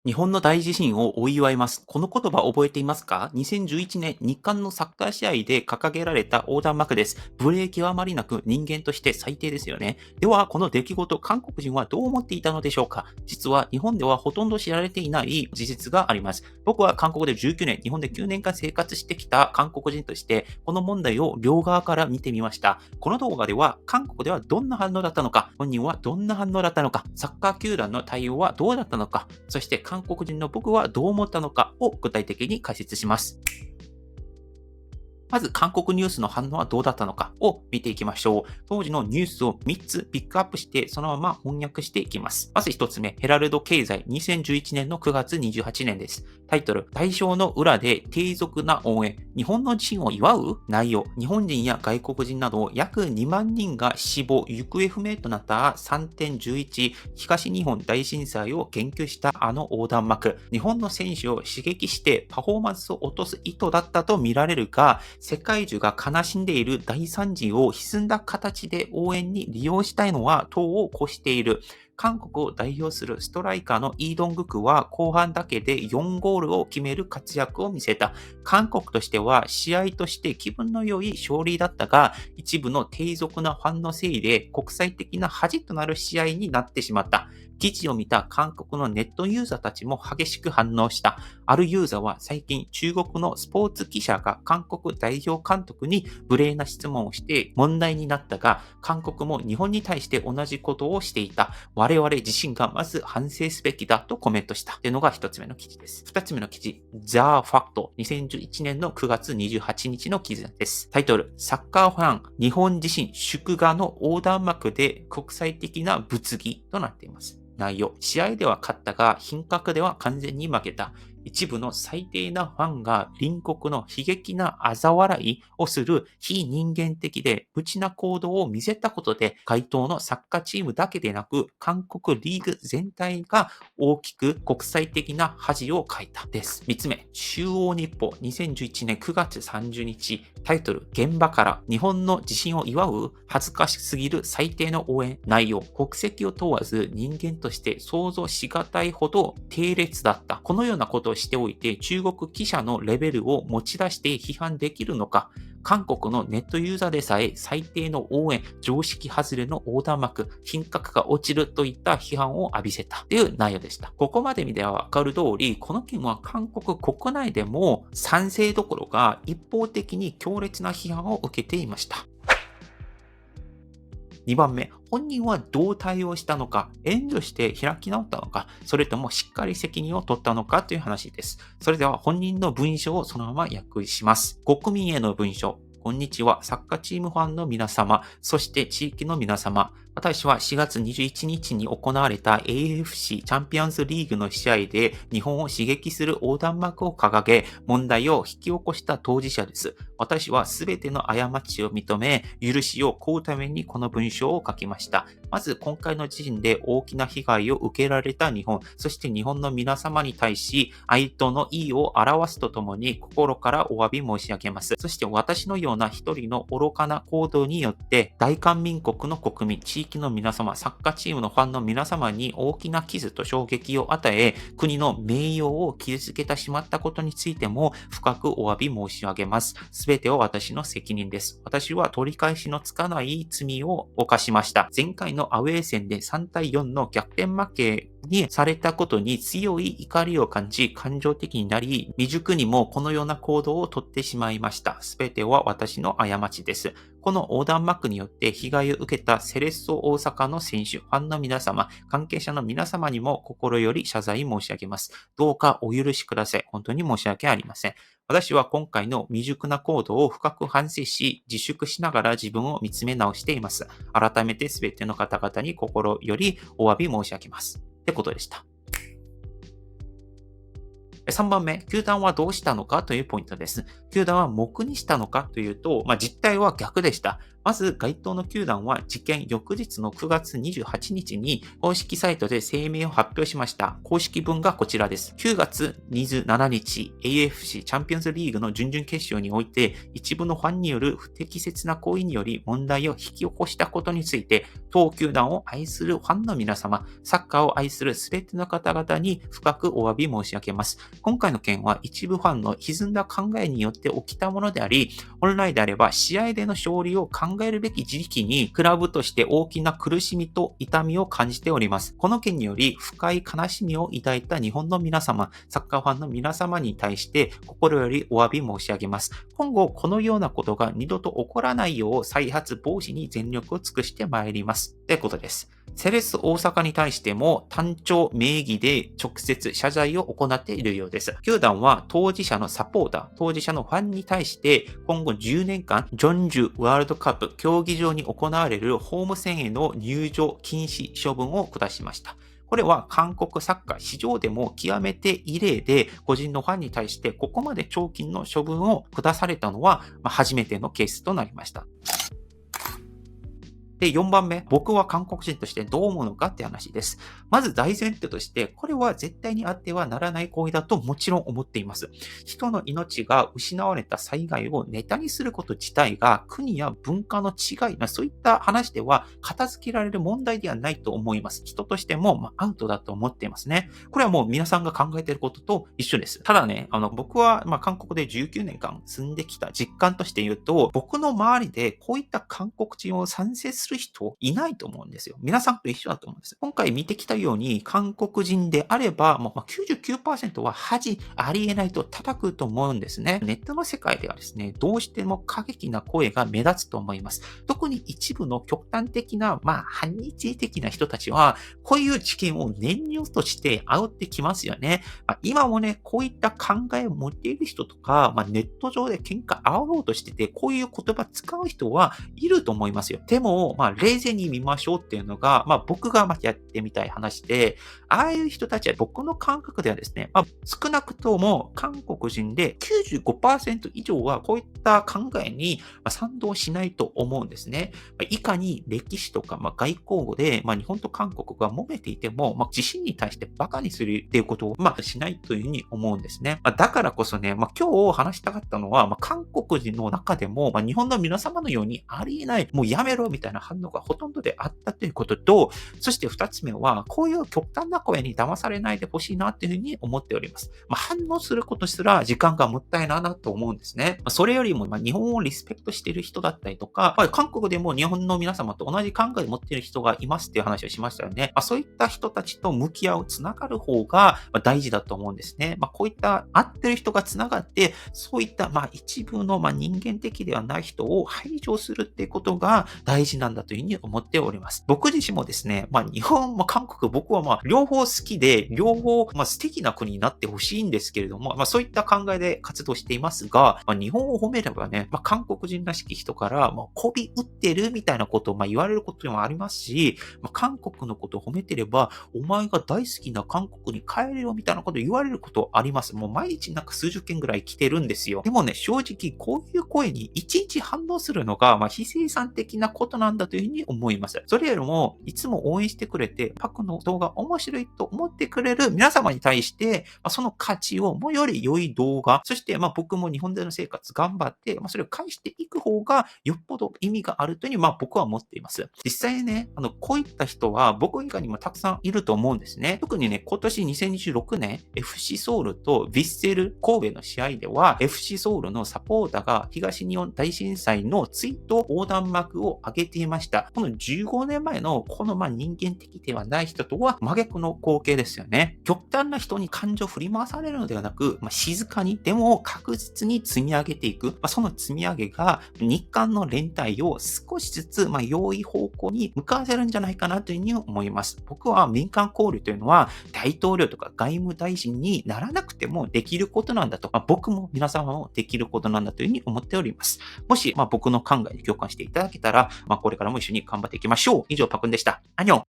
日本の大地震をお祝います。この言葉覚えていますか？ 2011 年、日韓のサッカー試合で掲げられた横断幕です。無礼極まりなく人間として最低ですよね。では、この出来事、韓国人はどう思っていたのでしょうか？実は日本ではほとんど知られていない事実があります。僕は韓国で19年、日本で9年間生活してきた韓国人として、この問題を両側から見てみました。この動画では、韓国ではどんな反応だったのか、本人はどんな反応だったのか、サッカー球団の対応はどうだったのか、そして韓国人の僕はどう思ったのかを具体的に解説します。まず韓国ニュースの反応はどうだったのかを見ていきましょう。当時のニュースを3つピックアップしてそのまま翻訳していきます。まず1つ目、ヘラルド経済2011年の9月28年です。タイトル、代償の裏で低俗な応援。日本の地震を祝う内容。日本人や外国人など約2万人が死亡、行方不明となった3.11東日本大震災を研究したあの横断幕。日本の選手を刺激してパフォーマンスを落とす意図だったと見られるが、世界中が悲しんでいる大惨事を歪んだ形で応援に利用したいのは党を越している。韓国を代表するストライカーのイ・ドングクは後半だけで4ゴールを決める活躍を見せた。韓国としては試合として気分の良い勝利だったが、一部の低俗なファンのせいで国際的な恥となる試合になってしまった。記事を見た韓国のネットユーザーたちも激しく反応した。あるユーザーは最近中国のスポーツ記者が韓国代表監督に無礼な質問をして問題になったが、韓国も日本に対して同じことをしていた。我々自身がまず反省すべきだとコメントした。というのが一つ目の記事です。二つ目の記事、The Fact 2011年の9月28日の記事です。タイトル、サッカーファン、日本自身祝賀の横断幕で国際的な物議となっています。内容、試合では勝ったが品格では完全に負けた。一部の最低なファンが隣国の悲劇な嘲笑いをする非人間的で無知な行動を見せたことで、該当のサッカーチームだけでなく、韓国リーグ全体が大きく国際的な恥をかいたです。三つ目、中央日報2011年9月30日、タイトル、現場から日本の地震を祝う恥ずかしすぎる最低の応援。内容、国籍を問わず人間として想像しがたいほど低劣だった。このようなことをしておいて中国記者のレベルを持ち出して批判できるのか。韓国のネットユーザーでさえ最低の応援、常識外れの横断幕、品格が落ちるといった批判を浴びせたという内容でした。ここまで見てわかる通り、この件は韓国国内でも賛成どころか一方的に強烈な批判を受けていました。2番目、本人はどう対応したのか、援助して開き直ったのか、それともしっかり責任を取ったのかという話です。それでは本人の文章をそのまま訳します。国民への文章。こんにちは。サッカーチームファンの皆様、そして地域の皆様。私は4月21日に行われた AFC チャンピオンズリーグの試合で日本を刺激する横断幕を掲げ、問題を引き起こした当事者です。私はすべての過ちを認め、許しを請うためにこの文章を書きました。まず今回の地震で大きな被害を受けられた日本、そして日本の皆様に対し、哀悼の意を表すとともに心からお詫び申し上げます。そして私のような一人の愚かな行動によって、大韓民国の国民、地域の皆様、サッカーチームのファンの皆様に大きな傷と衝撃を与え、国の名誉を傷つけてしまったことについても深くお詫び申し上げます。すべては私の責任です。私は取り返しのつかない罪を犯しました。前回のアウェー戦で3対4の逆転負けにされたことに強い怒りを感じ、感情的になり、未熟にもこのような行動をとってしまいました。すべては私の過ちです。この横断幕によって被害を受けたセレッソ大阪の選手、ファンの皆様、関係者の皆様にも心より謝罪申し上げます。どうかお許しください。本当に申し訳ありません。私は今回の未熟な行動を深く反省し、自粛しながら自分を見つめ直しています。改めて全ての方々に心よりお詫び申し上げます。ってことでした。3番目、球団はどうしたのかというポイントです。球団は黙にしたのかというと、実態は逆でした。まず、該当の球団は事件翌日の9月28日に公式サイトで声明を発表しました。公式文がこちらです。9月27日、AFC チャンピオンズリーグの準々決勝において、一部のファンによる不適切な行為により問題を引き起こしたことについて、当球団を愛するファンの皆様、サッカーを愛するすべての方々に深くお詫び申し上げます。今回の件は一部ファンの歪んだ考えによって起きたものであり、本来であれば試合での勝利を考えるべき時期にクラブとして大きな苦しみと痛みを感じております。この件により深い悲しみを抱いた日本の皆様、サッカーファンの皆様に対して心よりお詫び申し上げます。今後このようなことが二度と起こらないよう再発防止に全力を尽くしてまいります。ということです。セレッソ大阪に対しても単調名義で直接謝罪を行っているようです。球団は当事者のサポーター、当事者のファンに対して今後10年間、ジョンジュワールドカップ競技場に行われるホーム戦への入場禁止処分を下しました。これは韓国サッカー史上でも極めて異例で、個人のファンに対してここまで長期の処分を下されたのは初めてのケースとなりました。で、4番目、僕は韓国人としてどう思うのかって話です。まず大前提として、これは絶対にあってはならない行為だともちろん思っています。人の命が失われた災害をネタにすること自体が国や文化の違いな、そういった話では片付けられる問題ではないと思います。人としてもアウトだと思っていますね。これはもう皆さんが考えていることと一緒です。ただね、僕は韓国で19年間住んできた実感として言うと、僕の周りでこういった韓国人を賛成する人いないと思うんですよ。皆さんと一緒だと思うんです。今回見てきたように、韓国人であれば、99% は恥ありえないと叩くと思うんですね。ネットの世界ではですね、どうしても過激な声が目立つと思います。特に一部の極端的な、反日的な人たちは、こういう事件を燃料として煽ってきますよね。今もね、こういった考えを持っている人とか、ネット上で喧嘩煽ろうとしてて、こういう言葉使う人はいると思いますよ。でも、冷静に見ましょうっていうのが、僕がやってみたい話で、ああいう人たちは僕の感覚ではですね、少なくとも韓国人で 95% 以上はこういった考えに賛同しないと思うんですね。いかに歴史とか外交語で日本と韓国が揉めていても、地震に対してバカにするっていうことをしないというふうに思うんですね。だからこそね、今日話したかったのは、韓国人の中でも、日本の皆様のようにありえない、もうやめろみたいな反応がほとんどであったということと、そして二つ目は、こういう極端な声に騙されないでほしいなというふうに思っております。反応することすら時間がもったいないなと思うんですね。それよりも、日本をリスペクトしている人だったりとか、韓国でも日本の皆様と同じ考えを持っている人がいますっていう話をしましたよね。そういった人たちと向き合う、つながる方が大事だと思うんですね。こういった合ってる人がつながって、そういった一部の人間的ではない人を排除するっていうことが大事なんだというふうに思っております。僕自身もですね、日本も韓国、僕は両方好きで、両方素敵な国になってほしいんですけれども、そういった考えで活動していますが、日本を褒めればね、韓国人らしき人から、媚び打ってるみたいなことを言われることもありますし、韓国のことを褒めてれば、お前が大好きな韓国に帰れよみたいなことを言われることあります。もう毎日数十件ぐらい来てるんですよ。でもね、正直こういう声にいちいち反応するのが、非生産的なことなんだというふうに思います。それよりも、いつも応援してくれて、パクの動画面白いと思ってくれる皆様に対して、その価値をもうより良い動画、そして僕も日本での生活頑張って、それを返していく方がよっぽど意味があるというふうに僕は思っています。実際にね、こういった人は僕以外にもたくさんいると思うんですね。特にね、今年2026年、FC ソウルとヴィッセル神戸の試合では、FC ソウルのサポーターが東日本大震災の追悼横断幕を上げていました。この15年前のこの人間的ではない人とは真逆の光景ですよね。極端な人に感情を振り回されるのではなく、静かにでも確実に積み上げていく。その積み上げが日韓の連帯を少しずつ良い方向に向かわせるんじゃないかなというふうに思います。僕は民間交流というのは大統領とか外務大臣にならなくてもできることなんだと、僕も皆様もできることなんだというふうに思っております。もし僕の考えに共感していただけたら、これからも一緒に頑張っていきましょう。以上、パクンでした。アニョン。